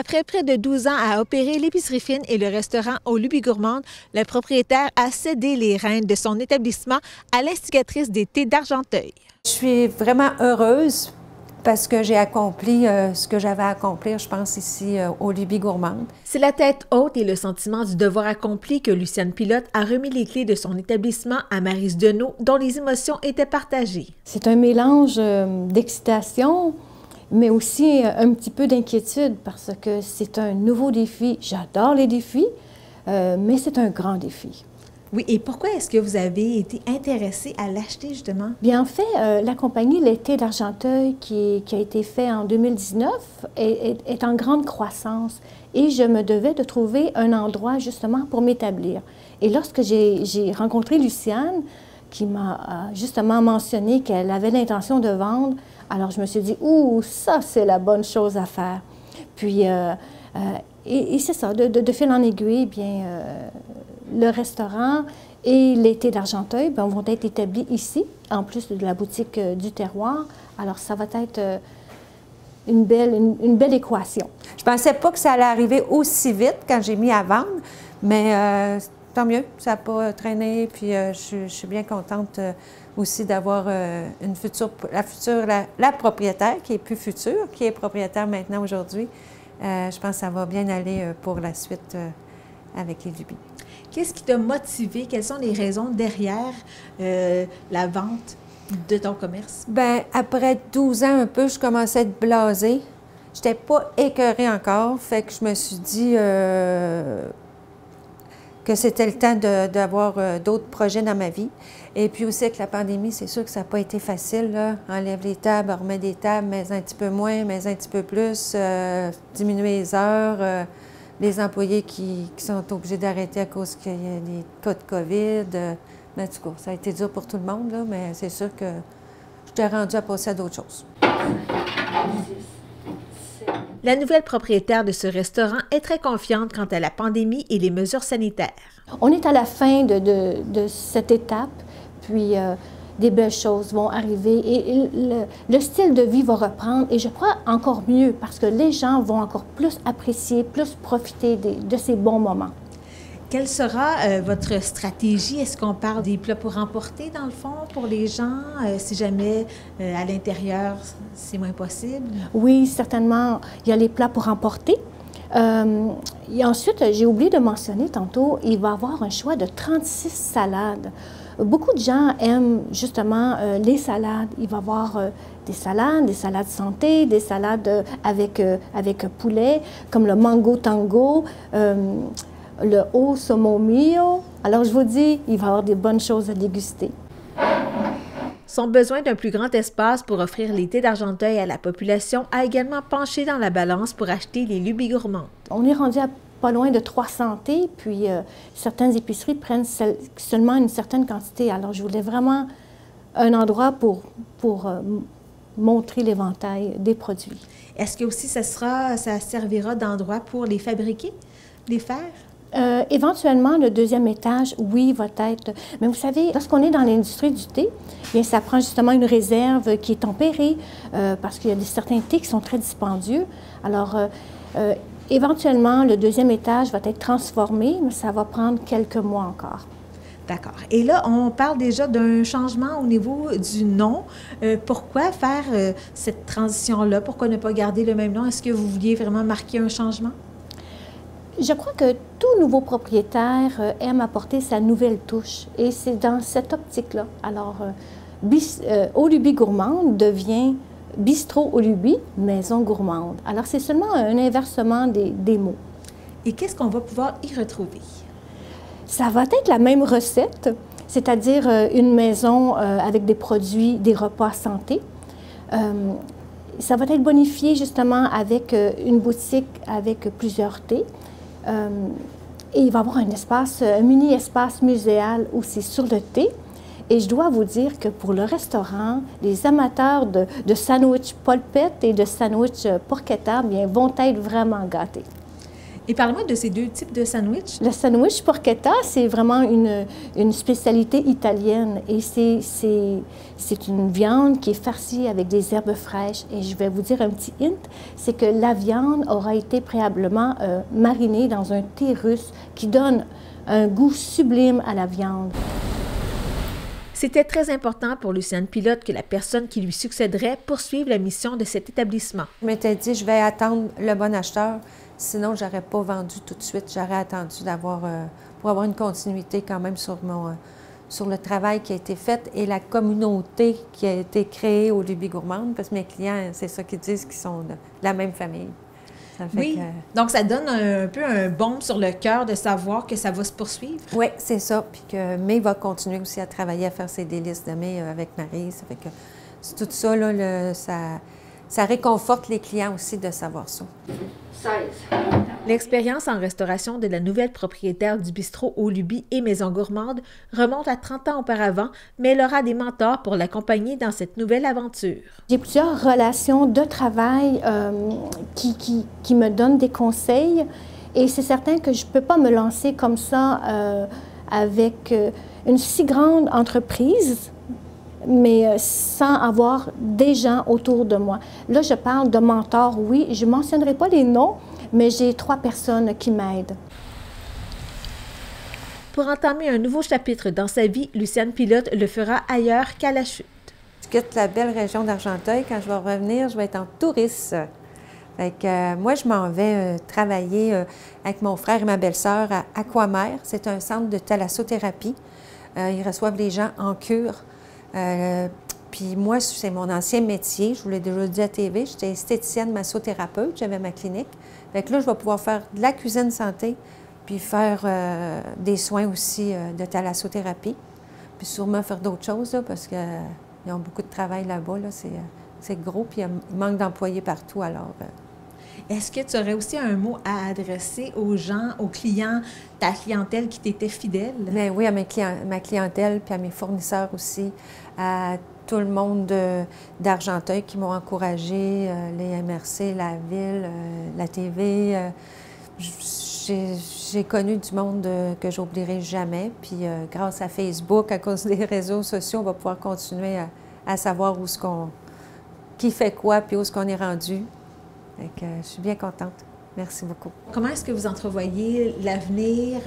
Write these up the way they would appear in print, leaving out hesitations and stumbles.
Après près de 12 ans à opérer l'épicerie fine et le restaurant Aux Lubies Gourmandes, le propriétaire a cédé les rênes de son établissement à l'instigatrice des thés d'Argenteuil. Je suis vraiment heureuse parce que j'ai accompli ce que j'avais à accomplir, je pense, ici aux Lubies Gourmandes. C'est la tête haute et le sentiment du devoir accompli que Luciane Pilote a remis les clés de son établissement à Maryse Deneau, dont les émotions étaient partagées. C'est un mélange d'excitation, mais aussi un petit peu d'inquiétude parce que c'est un nouveau défi. J'adore les défis, mais c'est un grand défi. Oui, et pourquoi est-ce que vous avez été intéressée à l'acheter, justement? Bien, en fait, la compagnie Les Thés d'Argenteuil, qui a été fait en 2019, est en grande croissance. Et je me devais de trouver un endroit, justement, pour m'établir. Et lorsque j'ai rencontré Luciane, qui m'a justement mentionné qu'elle avait l'intention de vendre, alors je me suis dit, « Ouh, ça, c'est la bonne chose à faire. » Puis, et c'est ça, de fil en aiguille, bien, le restaurant et les Thés d'Argenteuil vont être établis ici, en plus de la boutique du terroir. Alors, ça va être une belle équation. Je ne pensais pas que ça allait arriver aussi vite quand j'ai mis à vendre, mais tant mieux, ça n'a pas traîné. Puis je suis bien contente aussi d'avoir la propriétaire qui est plus future, qui est propriétaire maintenant aujourd'hui. Je pense que ça va bien aller pour la suite avec les Lubies. Qu'est-ce qui t'a motivé? Quelles sont les raisons derrière la vente de ton commerce? Bien, après 12 ans un peu, je commençais à être blasée. Je n'étais pas écœurée encore, fait que je me suis dit que c'était le temps d'avoir d'autres projets dans ma vie. Et puis aussi avec la pandémie, c'est sûr que ça n'a pas été facile, là. Enlève les tables, remet des tables, mais un petit peu moins, mais un petit peu plus, diminuer les heures. Les employés qui sont obligés d'arrêter à cause qu'il y a des cas de COVID. Mais en tout cas, ça a été dur pour tout le monde, là, mais c'est sûr que je t'ai rendu à passer à d'autres choses. La nouvelle propriétaire de ce restaurant est très confiante quant à la pandémie et les mesures sanitaires. On est à la fin de cette étape, puis des belles choses vont arriver et le style de vie va reprendre et je crois encore mieux parce que les gens vont encore plus apprécier, plus profiter de ces bons moments. Quelle sera votre stratégie? Est-ce qu'on parle des plats pour emporter, dans le fond, pour les gens, si jamais à l'intérieur, c'est moins possible? Oui, certainement. Il y a les plats pour emporter. Et ensuite, j'ai oublié de mentionner tantôt, il va y avoir un choix de 36 salades. Beaucoup de gens aiment justement les salades. Il va y avoir des salades santé, des salades avec poulet, comme le mango tango, le osso mio. Alors, je vous dis, il va y avoir des bonnes choses à déguster. Son besoin d'un plus grand espace pour offrir les Thés d'Argenteuil à la population a également penché dans la balance pour acheter les Lubies Gourmandes. On est rendu à pas loin de 300 thés, puis certaines épiceries prennent seulement une certaine quantité. Alors, je voulais vraiment un endroit pour montrer l'éventail des produits. Est-ce que aussi ça servira d'endroit pour les fabriquer, les faire? Éventuellement, le deuxième étage, oui, va être... Mais vous savez, lorsqu'on est dans l'industrie du thé, bien, ça prend justement une réserve qui est tempérée parce qu'il y a certains thés qui sont très dispendieux. Alors, éventuellement, le deuxième étage va être transformé, mais ça va prendre quelques mois encore. D'accord. Et là, on parle déjà d'un changement au niveau du nom. Pourquoi faire cette transition-là? Pourquoi ne pas garder le même nom? Est-ce que vous vouliez vraiment marquer un changement? Je crois que tout nouveau propriétaire aime apporter sa nouvelle touche et c'est dans cette optique-là. Alors, Aux Lubies Gourmandes devient Bistrot Aux Lubies, Maison Gourmande. Alors, c'est seulement un inversement des mots. Et qu'est-ce qu'on va pouvoir y retrouver? Ça va être la même recette, c'est-à-dire une maison avec des produits, des repas santé. Ça va être bonifié justement avec une boutique avec plusieurs thés. Et il va y avoir un mini-espace muséal aussi sur le thé. Et je dois vous dire que pour le restaurant, les amateurs de sandwich polpette et de sandwich porchetta bien, vont être vraiment gâtés. Et parlez-moi de ces deux types de sandwich. Le sandwich porchetta, c'est vraiment une spécialité italienne et c'est une viande qui est farcie avec des herbes fraîches. Et je vais vous dire un petit hint, c'est que la viande aura été préalablement marinée dans un thé russe qui donne un goût sublime à la viande. C'était très important pour Luciane Pilote que la personne qui lui succéderait poursuive la mission de cet établissement. Je m'étais dit, je vais attendre le bon acheteur, sinon je n'aurais pas vendu tout de suite. J'aurais attendu pour avoir une continuité quand même sur le travail qui a été fait et la communauté qui a été créée au Luby Gourmande, parce que mes clients, c'est ça qu'ils disent, qu'ils sont de la même famille. Oui, donc ça donne un peu un baume sur le cœur de savoir que ça va se poursuivre. Oui, c'est ça. Puis que May va continuer aussi à travailler, à faire ses délices de May avec Marie. Ça fait que tout ça, là, ça réconforte les clients aussi de savoir ça. 16. L'expérience en restauration de la nouvelle propriétaire du bistrot au Luby et Maison Gourmande remonte à 30 ans auparavant, mais elle aura des mentors pour l'accompagner dans cette nouvelle aventure. J'ai plusieurs relations de travail qui me donnent des conseils et c'est certain que je ne peux pas me lancer comme ça avec une si grande entreprise, mais sans avoir des gens autour de moi. Là, je parle de mentors, oui. Je ne mentionnerai pas les noms, mais j'ai 3 personnes qui m'aident. Pour entamer un nouveau chapitre dans sa vie, Luciane Pilote le fera ailleurs qu'à la Chute. Je quitte la belle région d'Argenteuil. Quand je vais revenir, je vais être en touriste. Fait que, moi, je m'en vais travailler avec mon frère et ma belle-sœur à Aquamer. C'est un centre de thalassothérapie. Ils reçoivent les gens en cure. Puis moi, c'est mon ancien métier. Je vous l'ai déjà dit à TV. J'étais esthéticienne massothérapeute. J'avais ma clinique. Fait que là, je vais pouvoir faire de la cuisine santé puis faire des soins aussi de thalassothérapie. Puis sûrement faire d'autres choses, là, parce qu'ils ont beaucoup de travail là-bas. Là. C'est gros, puis il manque d'employés partout, alors... Est-ce que tu aurais aussi un mot à adresser aux gens, aux clients, ta clientèle qui t'était fidèle? Bien oui, à ma clientèle, puis à mes fournisseurs aussi, à tout le monde d'Argenteuil qui m'ont encouragé, les MRC, la Ville, la TV. J'ai connu du monde que j'oublierai jamais, puis grâce à Facebook, à cause des réseaux sociaux, on va pouvoir continuer à savoir qui fait quoi, puis où est-ce qu'on est rendu. Donc, je suis bien contente. Merci beaucoup. Comment est-ce que vous entrevoyez l'avenir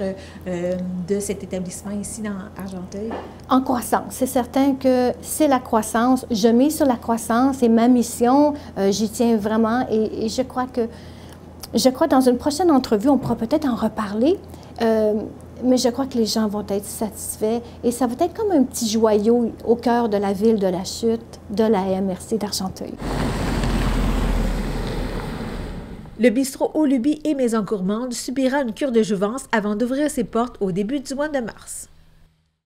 de cet établissement ici dans Argenteuil? En croissance. C'est certain que c'est la croissance. Je mise sur la croissance et ma mission, j'y tiens vraiment et je crois dans une prochaine entrevue, on pourra peut-être en reparler, mais je crois que les gens vont être satisfaits et ça va être comme un petit joyau au cœur de la ville de la Chute, de la MRC d'Argenteuil. Le bistrot au Luby et Maison Gourmande subira une cure de jouvence avant d'ouvrir ses portes au début du mois de mars.